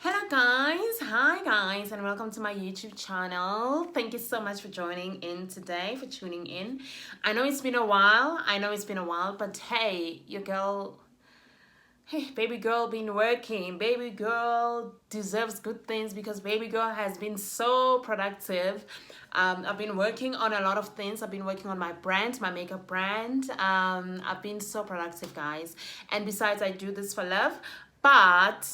Hello guys, hi guys, and welcome to my YouTube channel. Thank you so much for joining in today, for tuning in. I know it's been a while, but hey, your girl, hey, baby girl been working. Baby girl deserves good things because baby girl has been so productive. I've been working on a lot of things. I've been working on my brand, my makeup brand. I've been so productive, guys. And besides, I do this for love. But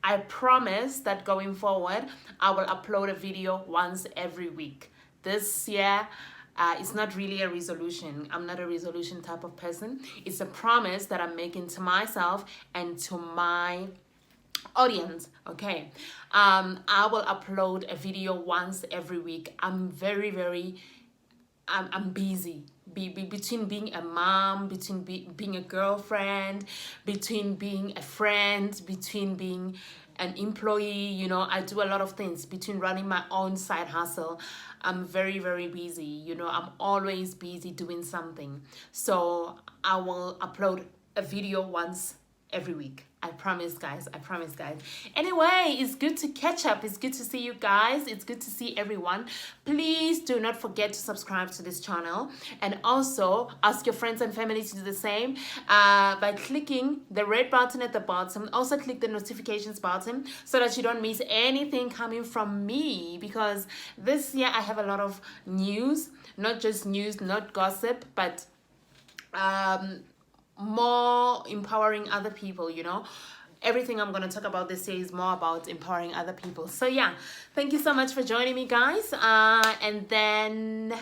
I promise that going forward, I will upload a video once every week. This year, it's not really a resolution. I'm not a resolution type of person. It's a promise that I'm making to myself and to my audience. Okay, I will upload a video once every week. I'm I'm busy. Between being a mom, between being a girlfriend, between being a friend, between being an employee, I do a lot of things. Between running my own side hustle, I'm very busy. I'm always busy doing something. So I will upload a video once every week. I promise, guys. Anyway, it's good to catch up. It's good to see you guys. It's good to see everyone. Please do not forget to subscribe to this channel, and also ask your friends and family to do the same by clicking the red button at the bottom. Also click the notifications button so that you don't miss anything coming from me, because this year I have a lot of news, not just news, not gossip, but more empowering other people. Everything I'm going to talk about this year is more about empowering other people. So yeah, thank you so much for joining me, guys, and then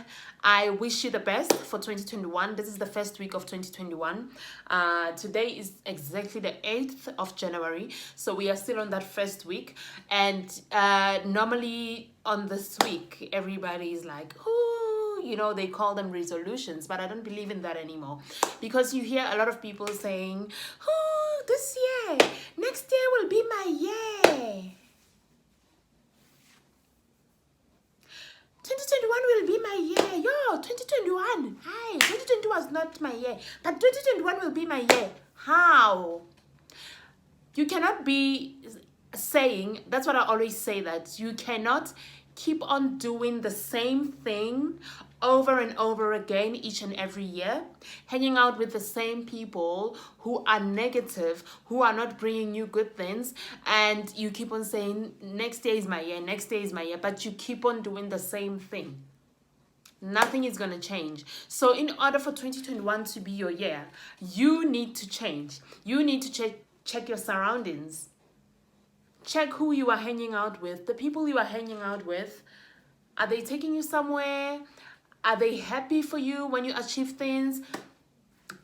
I wish you the best for 2021. This is the first week of 2021. Today is exactly the 8th of January, so we are still on that first week. And normally on this week everybody is like, oh, they call them resolutions, but I don't believe in that anymore, because you hear a lot of people saying, oh, this year, next year will be my year. 2021 will be my year. Yo, 2021. Hi, 2020 was not my year, but 2021 will be my year. How? You cannot be saying, that's what I always say, that you cannot keep on doing the same thing over and over again each and every year, hanging out with the same people who are negative, who are not bringing you good things, and you keep on saying, next year is my year, next year is my year, but you keep on doing the same thing. Nothing is going to change. So in order for 2021 to be your year, you need to change. You need to check your surroundings. Check who you are hanging out with. The people you are hanging out with, are they taking you somewhere? Are they happy for you when you achieve things?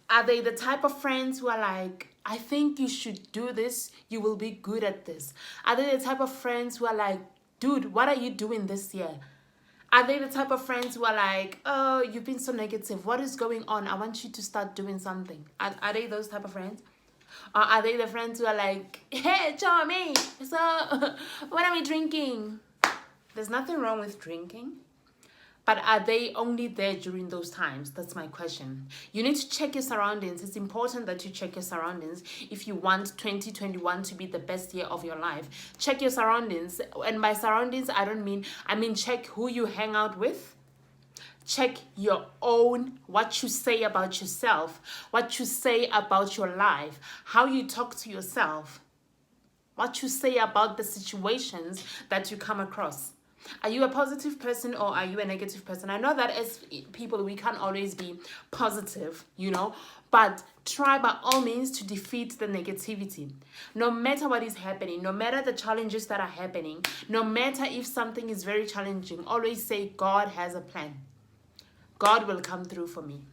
Are they the type of friends who are like, I think you should do this, you will be good at this? Are they the type of friends who are like, dude, what are you doing this year? Are they the type of friends who are like, oh, you've been so negative, what is going on? I want you to start doing something. Are they those type of friends? Or are they the friends who are like, hey, Charmy, so what are we drinking? There's nothing wrong with drinking, but are they only there during those times? That's my question. You need to check your surroundings. It's important that you check your surroundings if you want 2021 to be the best year of your life. Check your surroundings. And by surroundings, I mean check who you hang out with. Check your own, what you say about yourself, what you say about your life, how you talk to yourself, what you say about the situations that you come across. Are you a positive person or are you a negative person? I know that as people, we can't always be positive, but try by all means to defeat the negativity. No matter what is happening, no matter the challenges that are happening, no matter if something is very challenging, always say, God has a plan. God will come through for me.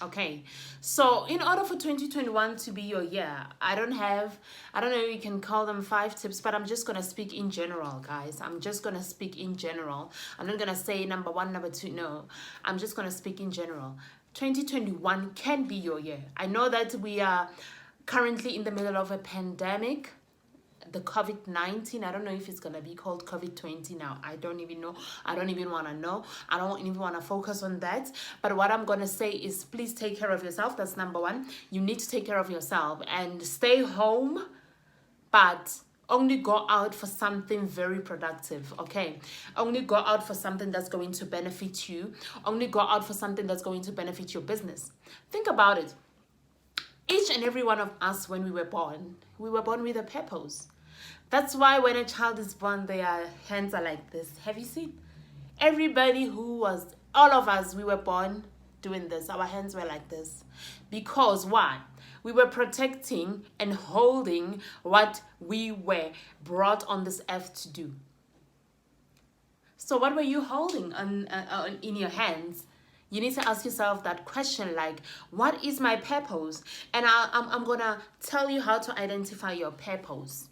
Okay, so in order for 2021 to be your year, I don't know if you can call them 5 tips, but I'm just going to speak in general, guys. I'm just going to speak in general. I'm not going to say number 1, number 2. No, I'm just going to speak in general. 2021 can be your year. I know that we are currently in the middle of a pandemic, the COVID-19. I don't know if it's going to be called COVID-20 now. I don't even know. I don't even want to know. I don't even want to focus on that. But what I'm going to say is, please take care of yourself. That's number 1. You need to take care of yourself and stay home. but only go out for something very productive, okay? Only go out for something that's going to benefit you. Only go out for something that's going to benefit your business. Think about it. Each and every one of us, when we were born with a purpose. That's why when a child is born, their hands are like this. Have you seen? All of us, we were born doing this. Our hands were like this. Because why? We were protecting and holding what we were brought on this earth to do. So what were you holding in your hands? You need to ask yourself that question, like, what is my purpose? And I'm going to tell you how to identify your purpose.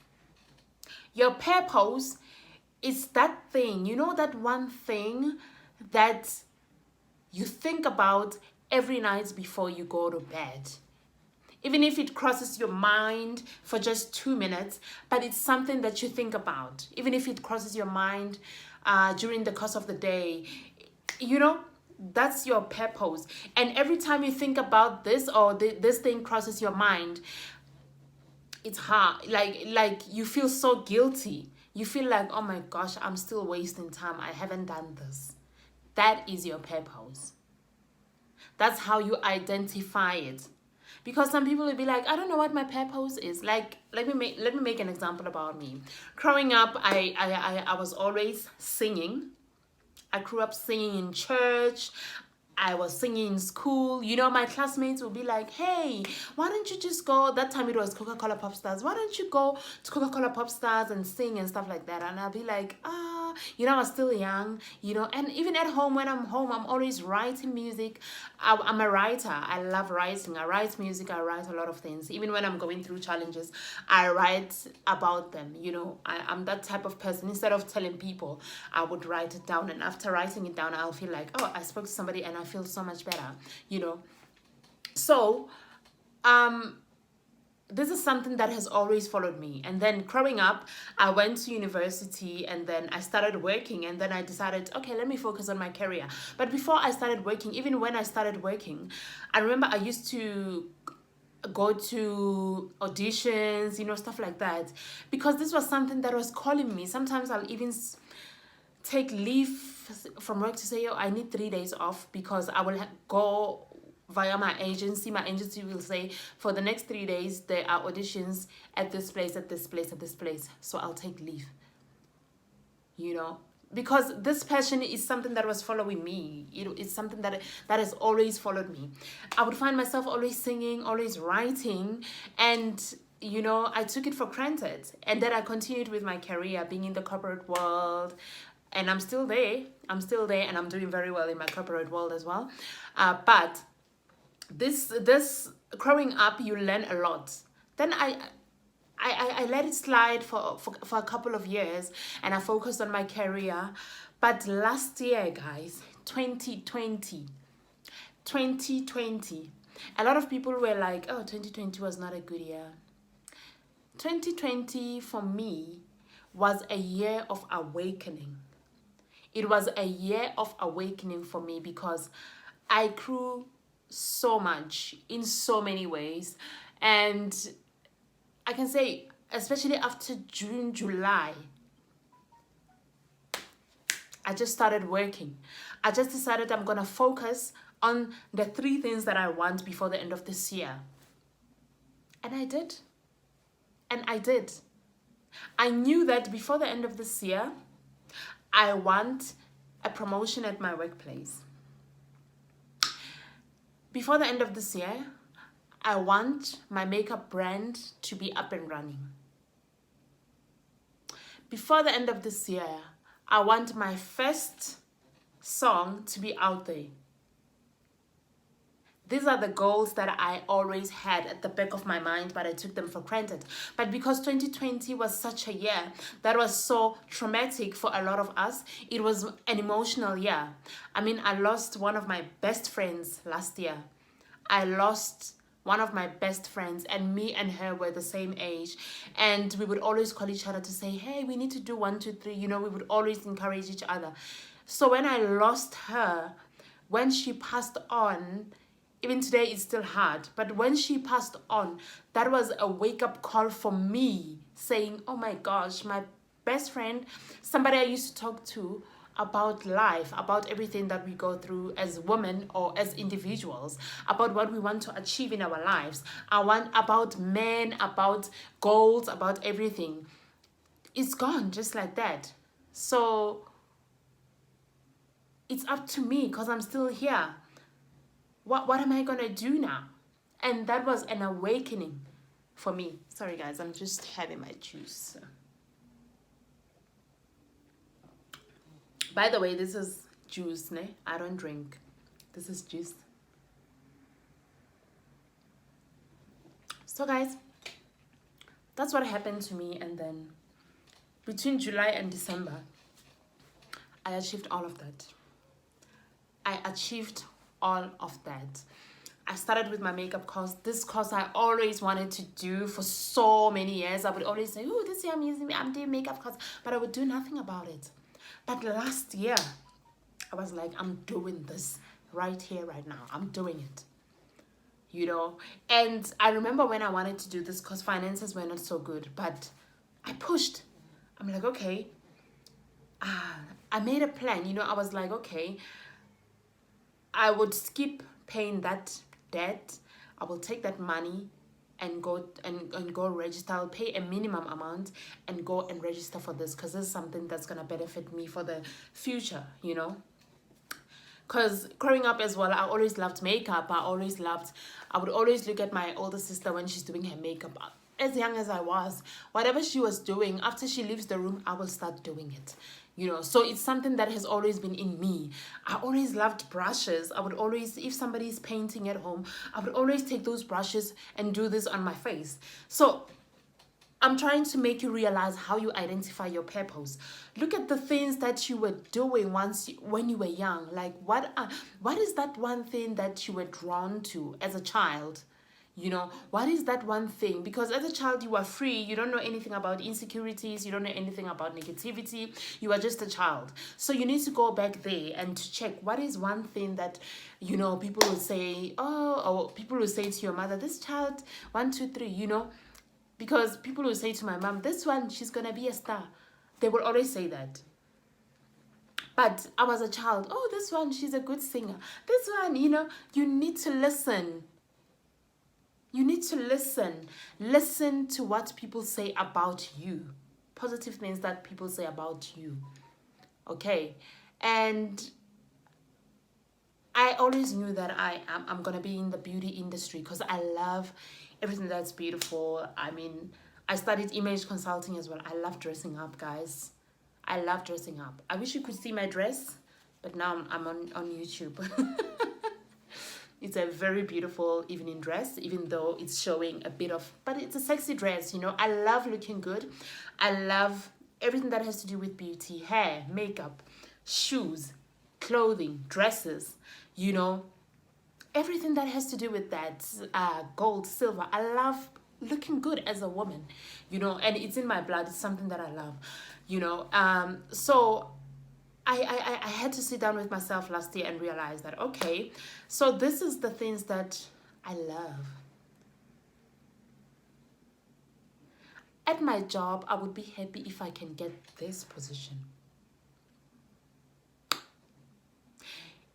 Your purpose is that thing, that one thing that you think about every night before you go to bed. Even if it crosses your mind for just 2 minutes, but it's something that you think about. Even if it crosses your mind during the course of the day, that's your purpose. And every time you think about this or this thing crosses your mind, it's hard. Like you feel so guilty. You feel like, oh my gosh, I'm still wasting time. I haven't done this. That is your purpose. That's how you identify it. Because some people will be like, I don't know what my purpose is. Like, let me make an example about me. Growing up, I was always singing. I grew up singing in church. I was singing in school. My classmates would be like, hey, why don't you just go? That time it was Coca-Cola Pop Stars. Why don't you go to Coca-Cola Pop Stars and sing and stuff like that? And I'll be like, I was still young, and even at home, when I'm home, I'm always writing music. I'm a writer. I love writing. I write music. I write a lot of things. Even when I'm going through challenges, I write about them. I'm that type of person. Instead of telling people, I would write it down. And after writing it down, I'll feel like, oh, I spoke to somebody and I feel so much better, So, this is something that has always followed me. And then growing up, I went to university and then I started working, and then I decided, okay, let me focus on my career. But before I started working, even when I started working, I remember I used to go to auditions, stuff like that, because this was something that was calling me. Sometimes I'll even take leave from work to say, oh, I need 3 days off, because I will go via my agency. My agency will say, for the next 3 days, there are auditions at this place, at this place, at this place. So I'll take leave, because this passion is something that was following me. It's something that has always followed me. I would find myself always singing, always writing, and I took it for granted. And then I continued with my career, being in the corporate world, and I'm still there, and I'm doing very well in my corporate world as well. But this growing up, you learn a lot. Then I let it slide for a couple of years, and I focused on my career. But last year, guys, 2020, a lot of people were like, oh, 2020 was not a good year. 2020 for me was a year of awakening. It was a year of awakening for me, because I grew so much in so many ways. And I can say, especially after June, July, I just started working. I just decided I'm going to focus on the 3 things that I want before the end of this year. And I did. I knew that before the end of this year, I want a promotion at my workplace. Before the end of this year, I want my makeup brand to be up and running. Before the end of this year, I want my first song to be out there. These are the goals that I always had at the back of my mind, but I took them for granted. But because 2020 was such a year that was so traumatic for a lot of us, it was an emotional year. I mean, I lost one of my best friends last year. I lost one of my best friends, and me and her were the same age. And we would always call each other to say, hey, we need to do 1, 2, 3. We would always encourage each other. So when I lost her, when she passed on, even today it's still hard, but when she passed on, that was a wake-up call for me, saying, oh my gosh, my best friend, somebody I used to talk to about life, about everything that we go through as women or as individuals, about what we want to achieve in our lives, about men, about goals, about everything. It's gone just like that. So it's up to me because I'm still here. What am I gonna do now? And that was an awakening for me. Sorry guys, I'm just having my juice. By the way, this is juice, ne? I don't drink. This is juice. So guys, that's what happened to me. And then between July and December, I achieved all of that. I achieved all of that. I started with my makeup course. This course I always wanted to do for so many years. I would always say, oh, this year I'm doing makeup course, but I would do nothing about it. But last year, I was like, I'm doing this right here, right now. I'm doing it, you know. And I remember when I wanted to do this because finances were not so good, but I pushed. I'm like, okay. I made a plan, you know. I was like, okay, I would skip paying that debt. I will take that money and go register. I'll pay a minimum amount and go and register for this because this is something that's gonna benefit me for the future, you know. Because growing up as well, I always loved makeup. I would always look at my older sister when she's doing her makeup. As young as I was, whatever she was doing, after she leaves the room, I will start doing it. You know, so it's something that has always been in me. I always loved brushes. I would always, if somebody's painting at home, I would always take those brushes and do this on my face. So I'm trying to make you realize how you identify your purpose. Look at the things that you were doing when you were young. Like what is that one thing that you were drawn to as a child? You know, what is that one thing? Because as a child, you are free. You don't know anything about insecurities. You don't know anything about negativity. You are just a child. So you need to go back there and to check what is one thing that, you know, people will say, oh, or people will say to your mother, this child, 1, 2, 3, you know. Because people will say to my mom, this one, she's going to be a star. They will always say that. But I was a child. Oh, this one, she's a good singer. This one, you know, you need to listen. You need to listen. Listen to what people say about you. Positive things that people say about you. Okay? And I always knew that I'm going to be in the beauty industry because I love everything that's beautiful. I mean, I studied image consulting as well. I love dressing up, guys. I love dressing up. I wish you could see my dress, but now I'm on YouTube. It's a very beautiful evening dress, even though it's showing a bit of, but it's a sexy dress, you know. I love looking good. I love everything that has to do with beauty, hair, makeup, shoes, clothing, dresses, you know, everything that has to do with that, gold, silver. I love looking good as a woman, you know, and it's in my blood. It's something that I love, you know. So I had to sit down with myself last year and realize that, okay, so this is the things that I love. At my job, I would be happy if I can get this position.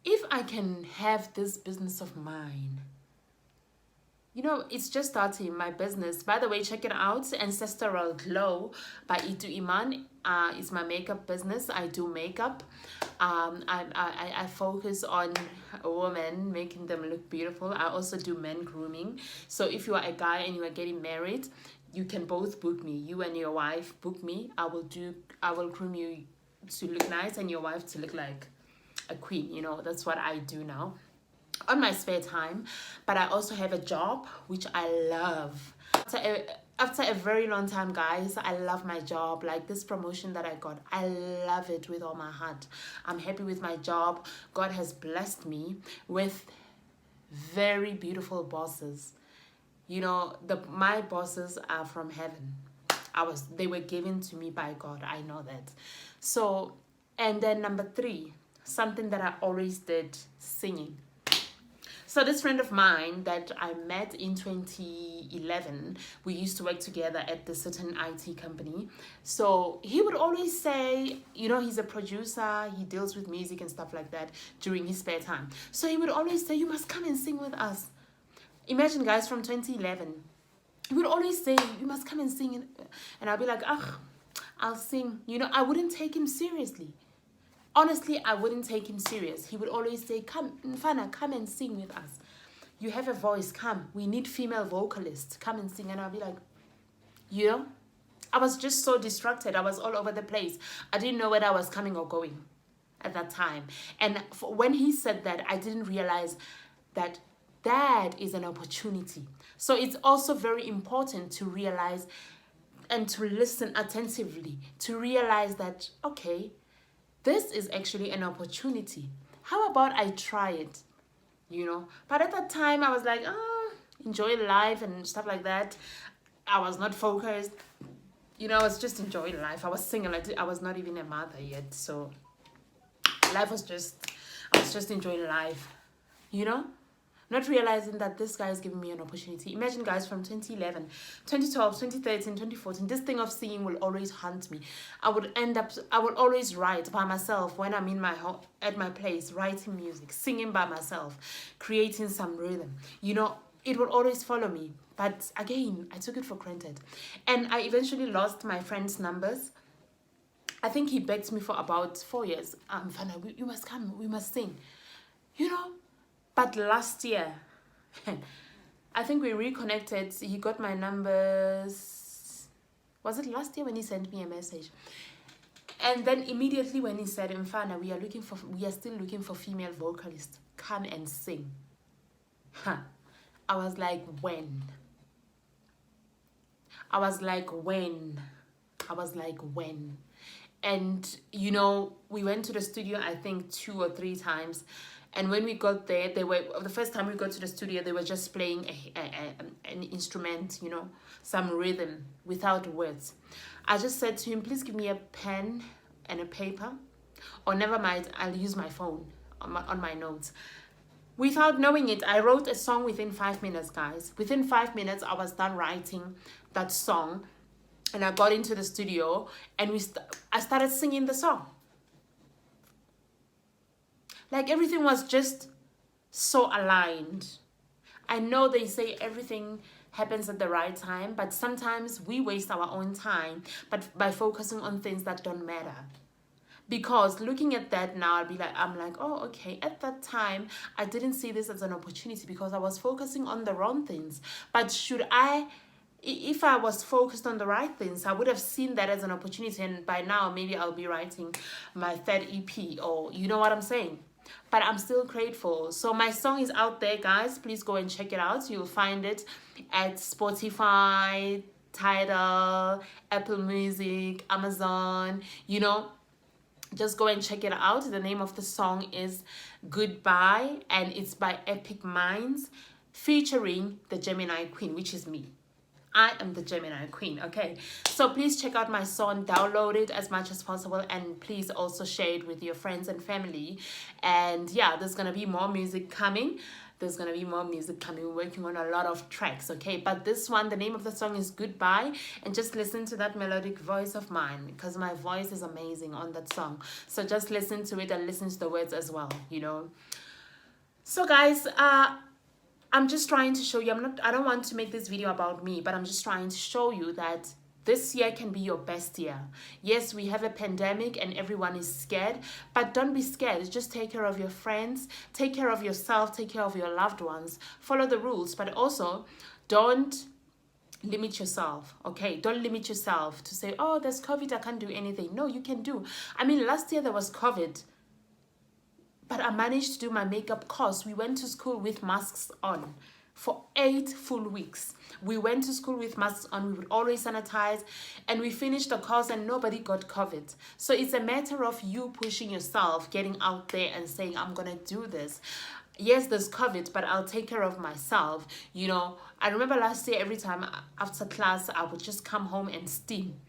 If I can have this business of mine. You know, it's just starting my business. By the way, check it out. AncestralGlow by Itu Iman. It's my makeup business. I do makeup. I focus on women, making them look beautiful. I also do men grooming. So if you are a guy and you are getting married, you can both book me. You and your wife book me. I will groom you to look nice and your wife to look like a queen. You know, that's what I do now on my spare time. But I also have a job which I love. After a very long time, guys, I love my job. Like this promotion that I got, I love it with all my heart. I'm happy with my job. God has blessed me with very beautiful bosses. You know, my bosses are from heaven. They were given to me by God. I know that. So, and then number 3, something that I always did, singing. So this friend of mine that I met in 2011, we used to work together at the certain IT company. So he would always say, you know, he's a producer, he deals with music and stuff like that during his spare time. So he would always say, you must come and sing with us. Imagine, guys, from 2011. He would always say, you must come and sing. And I'll be like, I'll sing. You know, I wouldn't take him seriously. Honestly, I wouldn't take him serious. He would always say, come, Mfana, come and sing with us. You have a voice, come. We need female vocalists. Come and sing. And I'll be like, you know, I was just so distracted. I was all over the place. I didn't know whether I was coming or going at that time. And when he said that, I didn't realize that that is an opportunity. So it's also very important to realize and to listen attentively, to realize that, okay, this is actually an opportunity. How about I try it? You know? But at that time, I was like, enjoy life and stuff like that. I was not focused. You know, I was just enjoying life. I was single. I was not even a mother yet. So I was just enjoying life. You know? Not realizing that this guy is giving me an opportunity. Imagine, guys, from 2011, 2012, 2013, 2014, this thing of singing will always haunt me. I would always write by myself when I'm in my home, at my place, writing music, singing by myself, creating some rhythm. You know, it will always follow me. But again, I took it for granted. And I eventually lost my friend's numbers. I think he begged me for about 4 years. Fana, you must come, we must sing. You know? But last year, I think we reconnected. He got my numbers. Was it last year when he sent me a message? And then immediately when he said, Mfana, we are still looking for female vocalists. Come and sing. I was like, when? I was like, when? And, you know, we went to the studio, I think 2 or 3 times. And when we got there, the first time we got to the studio, they were just playing an instrument, you know, some rhythm without words. I just said to him, please give me a pen and a paper, or never mind, I'll use my phone on my notes. Without knowing it, I wrote a song within 5 minutes, guys. Within 5 minutes, I was done writing that song, and I got into the studio, and I started singing the song. Like, everything was just so aligned. I know they say everything happens at the right time, but sometimes we waste our own time by focusing on things that don't matter. Because looking at that now, I'm like, oh, okay. At that time, I didn't see this as an opportunity because I was focusing on the wrong things. But if I was focused on the right things, I would have seen that as an opportunity. And by now, maybe I'll be writing my 3rd EP, or you know what I'm saying? But I'm still grateful. So my song is out there, guys. Please go and check it out. You'll find it at Spotify, Tidal, Apple Music, Amazon. You know, just go and check it out. The name of the song is Goodbye, and it's by Epic Minds, featuring the Gemini Queen, which is me. I am the Gemini Queen, okay? So please check out my song, download it as much as possible, and please also share it with your friends and family. And yeah, there's gonna be more music coming. We're working on a lot of tracks, okay? But this one, the name of the song is Goodbye, and just listen to that melodic voice of mine, because my voice is amazing on that song. So just listen to it and listen to the words as well, you know? So guys, I'm just trying to show you, I don't want to make this video about me, but I'm just trying to show you that this year can be your best year. Yes, we have a pandemic and everyone is scared, but don't be scared. Just take care of your friends, take care of yourself, take care of your loved ones, follow the rules, but also don't limit yourself, okay? Don't limit yourself to say, oh, there's COVID, I can't do anything. No, you can do. I mean, last year there was COVID, but I managed to do my makeup course. We went to school with masks on for 8 full weeks. We went to school with masks on. We would always sanitize, and we finished the course and nobody got COVID. So it's a matter of you pushing yourself, getting out there and saying, I'm gonna do this. Yes, there's COVID, but I'll take care of myself. You know, I remember last year, every time after class, I would just come home and steam.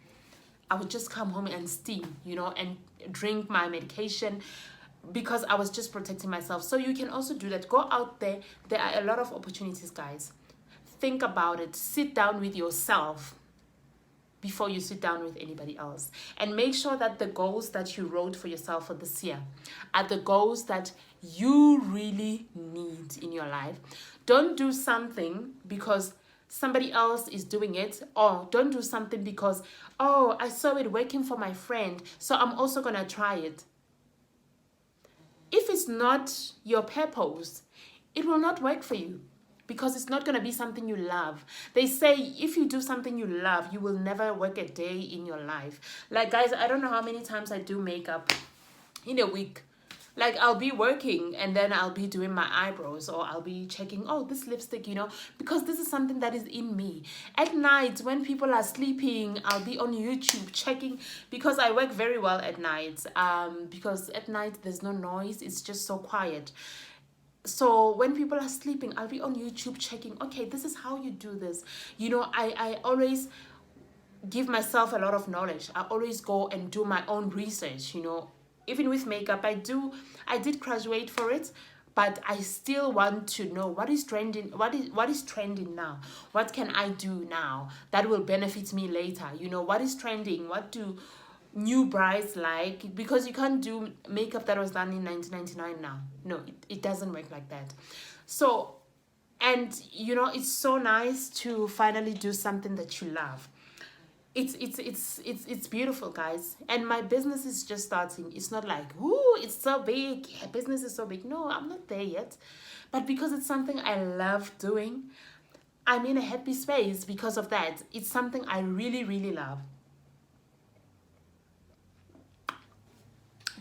You know, and drink my medication. because I was just protecting myself. So you can also do that. Go out there. There are a lot of opportunities, guys. Think about it. Sit down with yourself before you sit down with anybody else, and make sure that the goals that you wrote for yourself for this year are the goals that you really need in your life. Don't do something because somebody else is doing it, or don't do something because, oh, I saw it working for my friend, so I'm also gonna try it. If it's not your purpose, it will not work for you, because it's not going to be something you love. They say if you do something you love, you will never work a day in your life. Like, guys, I don't know how many times I do makeup in a week. Like, I'll be working and then I'll be doing my eyebrows, or I'll be checking, oh, this lipstick, because this is something that is in me. At night, when people are sleeping, I'll be on YouTube checking, because I work very well at night. Because at night there's no noise, it's just so quiet. So when people are sleeping, I'll be on YouTube checking, okay, this is how you do this. I always give myself a lot of knowledge. I always go and do my own research, Even with makeup, I did graduate for it, but I still want to know what is trending, what is trending now. What can I do now that will benefit me later? What is trending? What do new brides like? Because you can't do makeup that was done in 1999 now. No, it doesn't work like that. So, and it's so nice to finally do something that you love. It's beautiful, guys. And my business is just starting. It's not like, ooh, it's so big, business is so big. No, I'm not there yet. But because it's something I love doing, I'm in a happy space because of that. It's something I really, really love.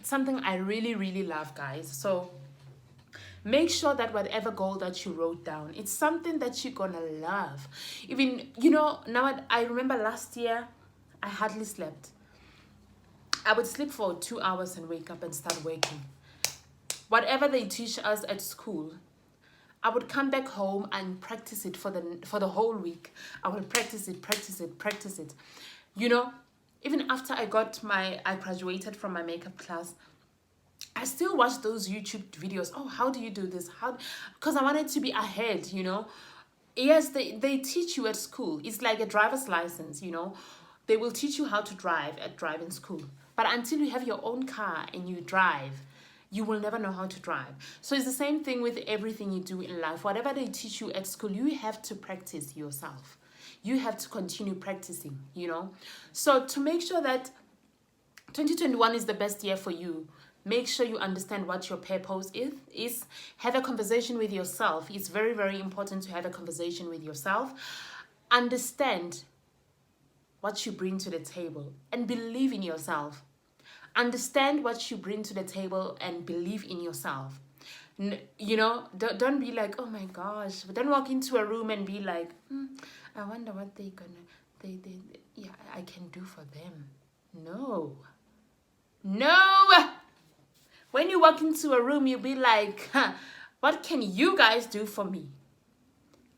Something I really, really love, guys. So make sure that whatever goal that you wrote down, it's something that you're gonna love. Even, now I remember last year, I hardly slept. I would sleep for 2 hours and wake up and start working. Whatever they teach us at school, I would come back home and practice it for the whole week. I will practice it. Even after I graduated from my makeup class, I still watch those YouTube videos. Oh, how do you do this? Because I wanted to be ahead, Yes, they teach you at school. It's like a driver's license, They will teach you how to drive at driving school. But until you have your own car and you drive, you will never know how to drive. So it's the same thing with everything you do in life. Whatever they teach you at school, you have to practice yourself. You have to continue practicing, So to make sure that 2021 is the best year for you, make sure you understand what your purpose is. Have a conversation with yourself. It's very, very important to have a conversation with yourself. Understand what you bring to the table and believe in yourself. Understand what you bring to the table and believe in yourself. Don't be like, oh my gosh. But don't walk into a room and be like, I wonder what I can do for them. No. When you walk into a room, you'll be like, what can you guys do for me?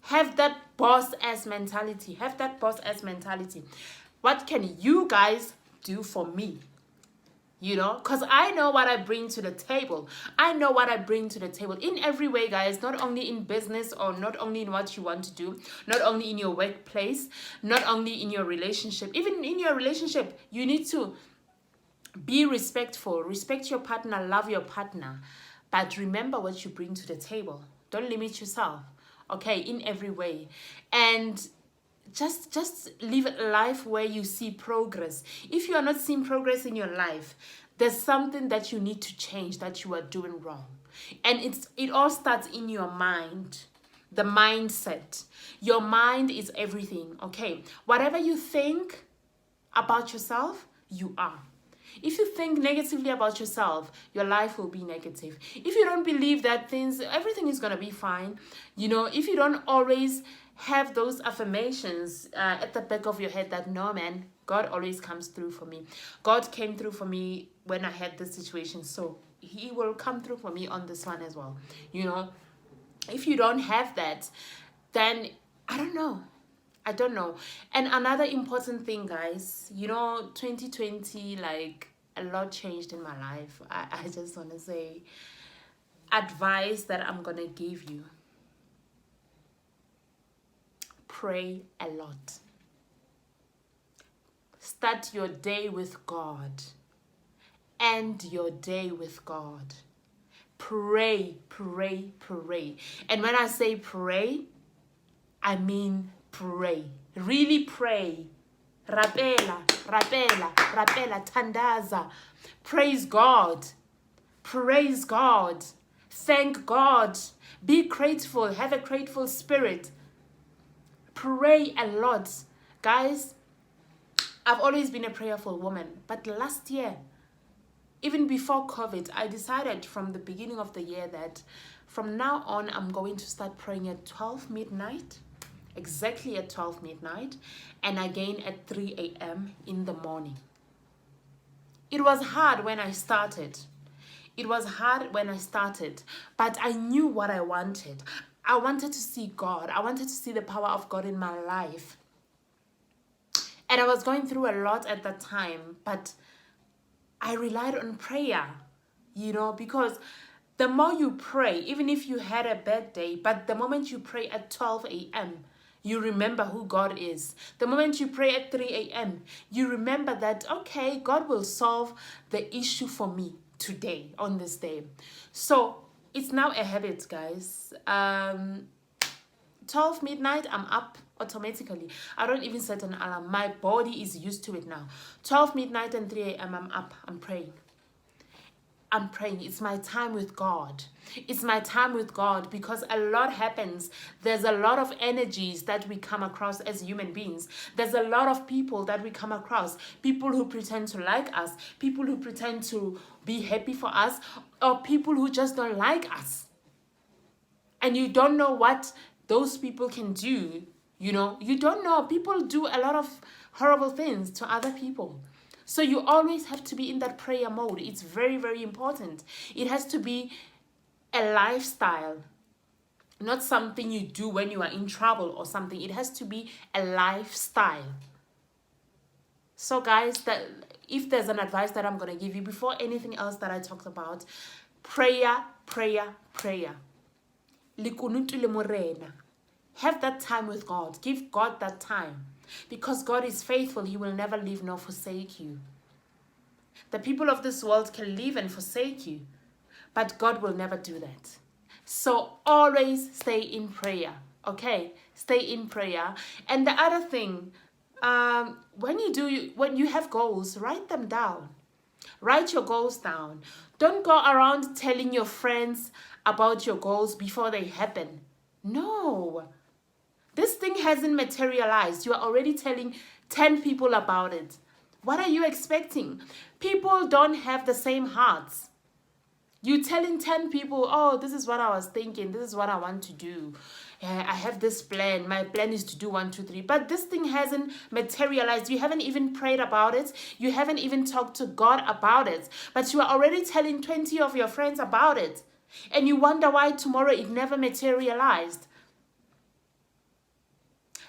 Have that boss-ass mentality. What can you guys do for me? Because I know what I bring to the table. In every way, guys, not only in business or not only in what you want to do, not only in your workplace, not only in your relationship. Even in your relationship, you need to be respectful. Respect your partner, love your partner. But remember what you bring to the table. Don't limit yourself, okay, in every way. And just live a life where you see progress. If you are not seeing progress in your life, there's something that you need to change, that you are doing wrong. And it all starts in your mind, the mindset. Your mind is everything, okay? Whatever you think about yourself, you are. If you think negatively about yourself, your life will be negative. If you don't believe that everything is going to be fine, if you don't always have those affirmations at the back of your head that, no, man, God always comes through for me. God came through for me when I had this situation, so he will come through for me on this one as well. If you don't have that, then I don't know. And another important thing, guys, 2020, like, a lot changed in my life. I just want to say, advice that I'm going to give you: pray a lot. Start your day with God. End your day with God. Pray, pray, pray. And when I say pray, I mean pray. Really pray. Rapela, rapela, rapela, tandaza. Praise God. Praise God. Thank God. Be grateful. Have a grateful spirit. Pray a lot. Guys, I've always been a prayerful woman. But last year, even before COVID, I decided from the beginning of the year that from now on, I'm going to start praying at 12 midnight. Exactly at 12 midnight. And again at 3 a.m. in the morning. It was hard when I started. It was hard when I started, but I knew what I wanted. I wanted to see God. I wanted to see the power of God in my life. And I was going through a lot at that time, but I relied on prayer, because the more you pray, even if you had a bad day, but the moment you pray at 12 a.m., you remember who God is. The moment you pray at 3 a.m., you remember that, okay, God will solve the issue for me today, on this day. So it's now a habit, guys. 12 midnight, I'm up automatically. I don't even set an alarm. My body is used to it now. 12 midnight and 3 a.m., I'm up. I'm praying. I'm praying. It's my time with God. It's my time with God because a lot happens. There's a lot of energies that we come across as human beings. There's a lot of people that we come across. People who pretend to like us. People who pretend to be happy for us. Or people who just don't like us. And you don't know what those people can do. You don't know. People do a lot of horrible things to other people. So you always have to be in that prayer mode. It's very, very important. It has to be a lifestyle, not something you do when you are in trouble or something. It has to be a lifestyle. So guys, if there's an advice that I'm going to give you before anything else that I talked about, prayer, prayer, prayer. Have that time with God. Give God that time. Because God is faithful. He will never leave nor forsake you. The people of this world can leave and forsake you. But God will never do that. So always stay in prayer. Okay? Stay in prayer. And the other thing, when you have goals, write them down. Write your goals down. Don't go around telling your friends about your goals before they happen. No. This thing hasn't materialized. You are already telling 10 people about it. What are you expecting? People don't have the same hearts. You telling 10 people, oh, this is what I was thinking. This is what I want to do. I have this plan. My plan is to do 1, 2, 3. But this thing hasn't materialized. You haven't even prayed about it. You haven't even talked to God about it. But you are already telling 20 of your friends about it. And you wonder why tomorrow it never materialized.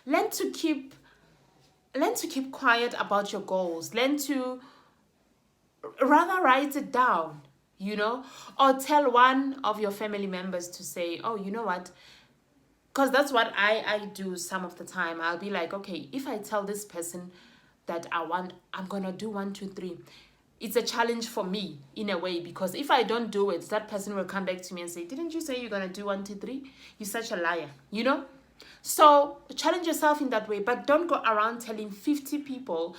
Learn to keep quiet about your goals. Learn to rather write it down, or tell one of your family members to say, oh, you know what? Because that's what I do some of the time. I'll be like, okay, if I tell this person that I'm going to do 1, 2, 3. It's a challenge for me in a way, because if I don't do it, that person will come back to me and say, didn't you say you're going to do 1, 2, 3? You're such a liar, So challenge yourself in that way, but don't go around telling 50 people,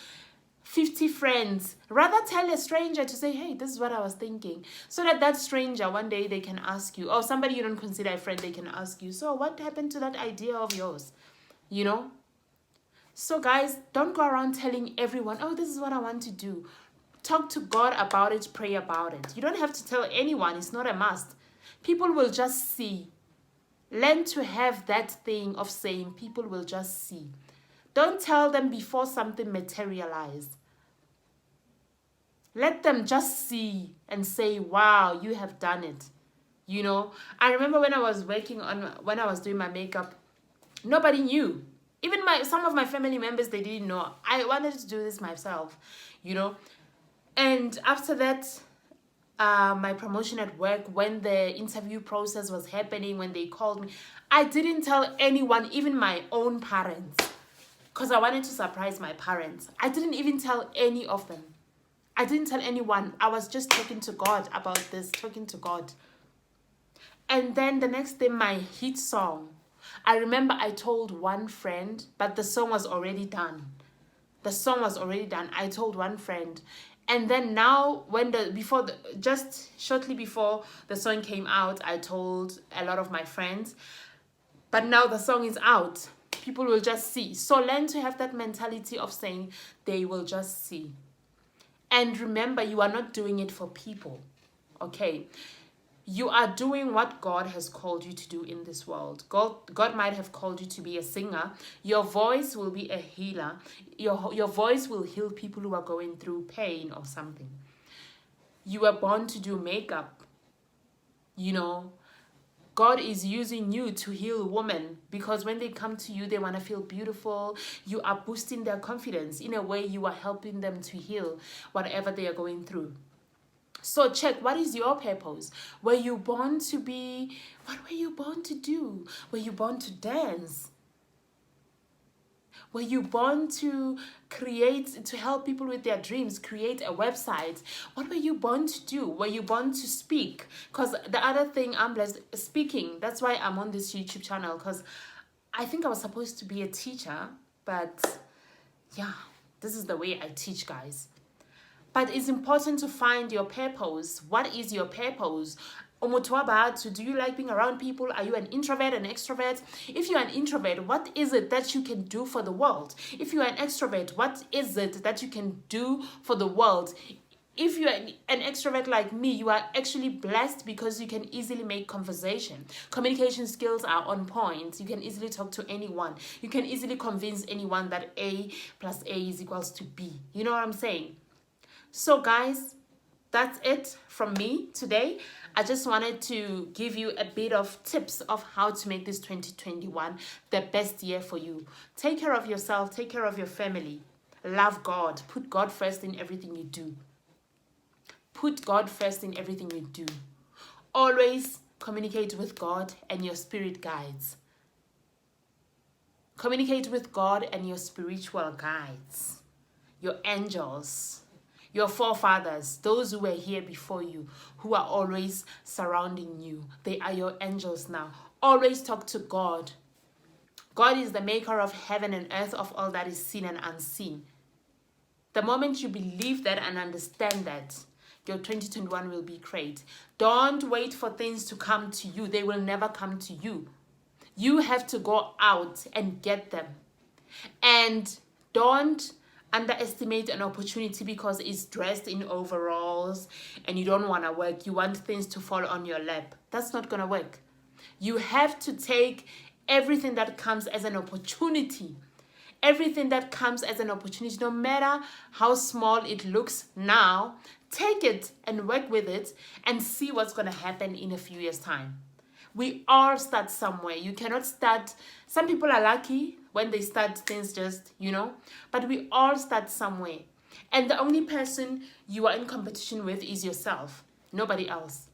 50 friends. Rather tell a stranger to say, hey, this is what I was thinking. So that stranger, one day they can ask you, or somebody you don't consider a friend, they can ask you, so what happened to that idea of yours? So guys, don't go around telling everyone, oh, this is what I want to do. Talk to God about it, pray about it. You don't have to tell anyone. It's not a must. People will just see. Learn to have that thing of saying people will just see. Don't tell them before something materializes. Let them just see and say, wow, you have done it. I remember when I was when I was doing my makeup, nobody knew. Even some of my family members, they didn't know. I wanted to do this myself, And after that, my promotion at work, when the interview process was happening, when they called me, I didn't tell anyone, even my own parents, because I wanted to surprise my parents. I didn't even tell any of them. I didn't tell anyone. I was just talking to God about this, talking to God. And then the next day, my hit song, I remember I told one friend, but the song was already done. The song was already done. I told one friend. And then now, just shortly before the song came out, I told a lot of my friends. But now the song is out. People will just see. So learn to have that mentality of saying they will just see. And remember, you are not doing it for people. Okay? You are doing what God has called you to do in this world. God might have called you to be a singer. Your voice will be a healer. Your voice will heal people who are going through pain or something. You were born to do makeup. You know, God is using you to heal women, because when they come to you, they want to feel beautiful. You are boosting their confidence. In a way, you are helping them to heal whatever they are going through. So check, what is your purpose? Were you born to be, what were you born to do? Were you born to dance? Were you born to create, to help people with their dreams, create a website? What were you born to do? Were you born to speak? Because the other thing, I'm blessed, speaking. That's why I'm on this YouTube channel, because I think I was supposed to be a teacher, but yeah, this is the way I teach, guys. But it's important to find your purpose. What is your purpose? Do you like being around people? Are you an introvert, an extrovert? If you're an introvert, what is it that you can do for the world? If you're an extrovert, what is it that you can do for the world? If you're an extrovert like me, you are actually blessed because you can easily make conversation. Communication skills are on point. You can easily talk to anyone. You can easily convince anyone that A plus A is equals to B. You know what I'm saying? So guys, that's it from me today. I just wanted to give you a bit of tips of how to make this 2021 the best year for you. Take care of yourself, take care of your family. Love God. Put God first in everything you do. Put God first in everything you do. Always communicate with God and your spirit guides. Communicate with God and your spiritual guides. Your angels. Your forefathers, those who were here before you, who are always surrounding you. They are your angels now. Always talk to God. God is the maker of heaven and earth, of all that is seen and unseen. The moment you believe that and understand that, your 2021 will be great. Don't wait for things to come to you. They will never come to you. You have to go out and get them. And don't underestimate an opportunity because it's dressed in overalls and you don't want to work. You want things to fall on your lap. That's not going to work. You have to take everything that comes as an opportunity. Everything that comes as an opportunity, no matter how small it looks now, take it and work with it and see what's going to happen in a few years' time. We all start somewhere. You cannot start. Some people are lucky when they start things just, but we all start somewhere. And the only person you are in competition with is yourself, nobody else.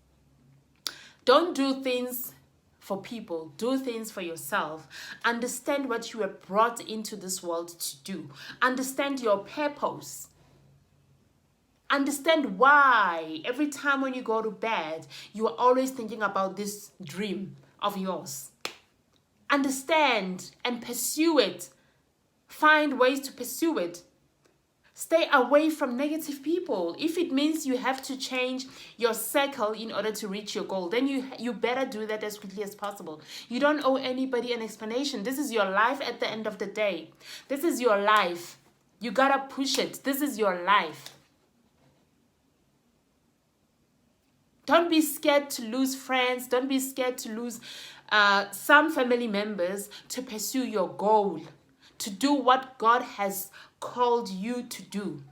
Don't do things for people. Do things for yourself. Understand what you were brought into this world to do. Understand your purpose. Understand why every time when you go to bed, you are always thinking about this dream of yours. Understand and pursue it. Find ways to pursue it. Stay away from negative people. If it means you have to change your circle in order to reach your goal, then you better do that as quickly as possible. You don't owe anybody an explanation. This is your life at the end of the day. This is your life. You gotta push it. This is your life. Don't be scared to lose friends. Don't be scared to lose some family members to pursue your goal, to do what God has called you to do.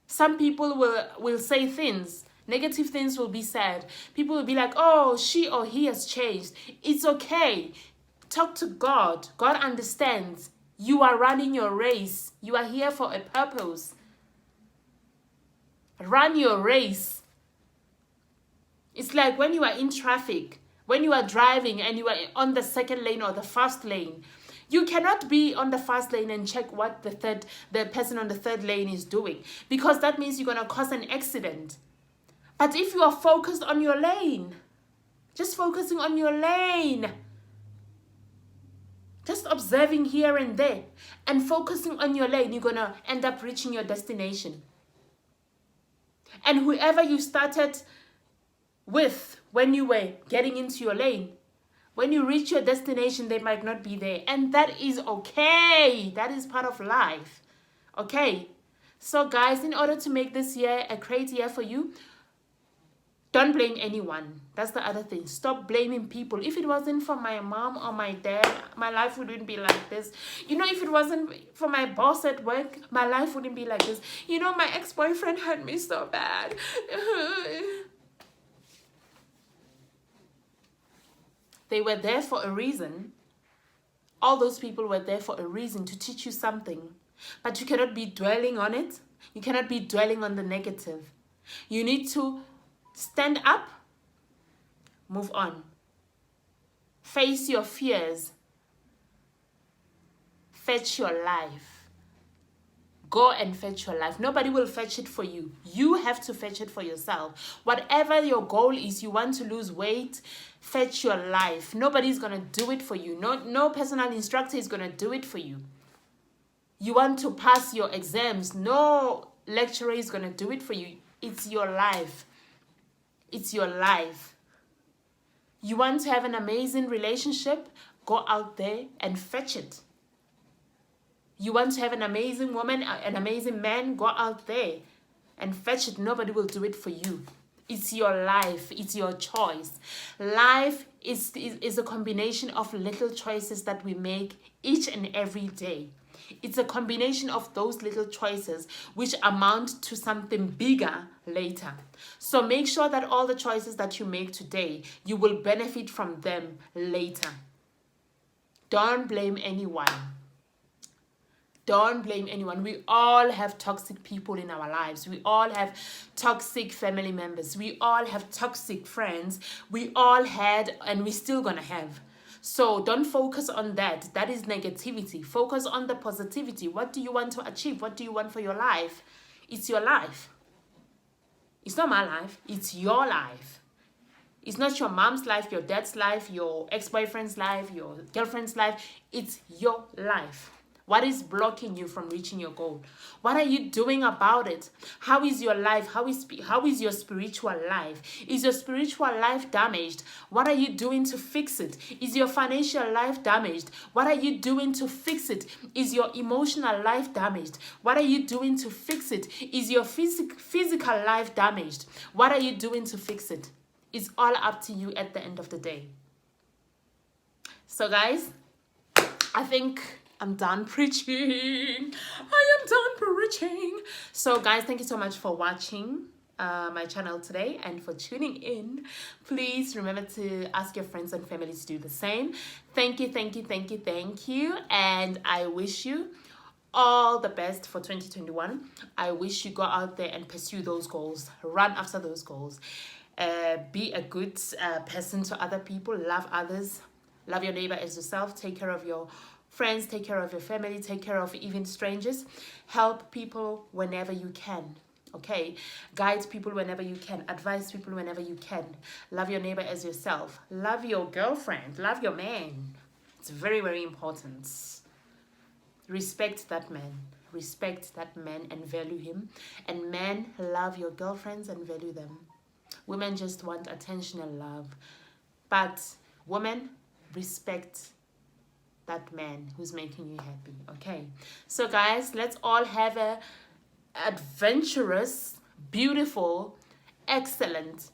Some people will say things, negative things will be said. People will be like, oh, she or he has changed. It's okay. Talk to God. God understands. You are running your race. You are here for a purpose. Run your race. It's like when you are in traffic, when you are driving and you are on the second lane or the first lane. You cannot be on the fast lane and check what the person on the third lane is doing, because that means you're going to cause an accident. But if you are focused on your lane, just focusing on your lane, just observing here and there and focusing on your lane, you're going to end up reaching your destination. And whoever you started with when you were getting into your lane, when you reach your destination, they might not be there. And that is okay. That is part of life. Okay? So guys, in order to make this year a great year for you, don't blame anyone. That's the other thing. Stop blaming people. If it wasn't for my mom or my dad, my life wouldn't be like this. You know, if it wasn't for my boss at work, my life wouldn't be like this. You know, my ex-boyfriend hurt me so bad. They were there for a reason. All those people were there for a reason, to teach you something. But you cannot be dwelling on it. You cannot be dwelling on the negative. You need to stand up, move on. Face your fears. Fetch your life. Go and fetch your life. Nobody will fetch it for you. You have to fetch it for yourself. Whatever your goal is, you want to lose weight, fetch your life. Nobody's going to do it for you. No personal instructor is going to do it for you. You want to pass your exams. No lecturer is going to do it for you. It's your life. It's your life. You want to have an amazing relationship? Go out there and fetch it. You want to have an amazing woman, an amazing man? Go out there and fetch it. Nobody will do it for you. It's your life. It's your choice. Life is a combination of little choices that we make each and every day. It's a combination of those little choices which amount to something bigger later. So make sure that all the choices that you make today, you will benefit from them later. Don't blame anyone. Don't blame anyone. We all have toxic people in our lives. We all have toxic family members. We all have toxic friends. We all had, and we're still gonna have. So don't focus on that. That is negativity. Focus on the positivity. What do you want to achieve? What do you want for your life? It's your life. It's not my life. It's your life. It's not your mom's life, your dad's life, your ex-boyfriend's life, your girlfriend's life. It's your life. What is blocking you from reaching your goal? What are you doing about it? How is your life? How is your spiritual life? Is your spiritual life damaged? What are you doing to fix it? Is your financial life damaged? What are you doing to fix it? Is your emotional life damaged? What are you doing to fix it? Is your physical life damaged? What are you doing to fix it? It's all up to you at the end of the day. So guys, I think I'm done preaching. I am done preaching. So guys, thank you so much for watching my channel today and for tuning in. Please remember to ask your friends and family to do the same. Thank you, thank you, thank you, thank you. And I wish you all the best for 2021. I wish you go out there and pursue those goals. Run after those goals. Be a good person to other people. Love others. Love your neighbor as yourself. Take care of your friends, take care of your family, take care of even strangers. Help people whenever you can, okay? Guide people whenever you can. Advise people whenever you can. Love your neighbor as yourself. Love your girlfriend. Love your man. It's very, very important. Respect that man. Respect that man and value him. And men, love your girlfriends and value them. Women just want attention and love. But women, respect that man who's making you happy. Okay, so guys, let's all have a adventurous, beautiful, excellent,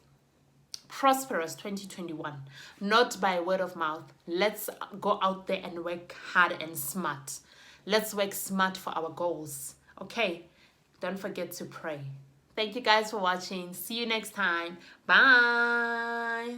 prosperous 2021. Not by word of mouth. Let's go out there and work hard and smart. Let's work smart for our goals. Okay, don't forget to pray. Thank you guys for watching. See you next time. Bye.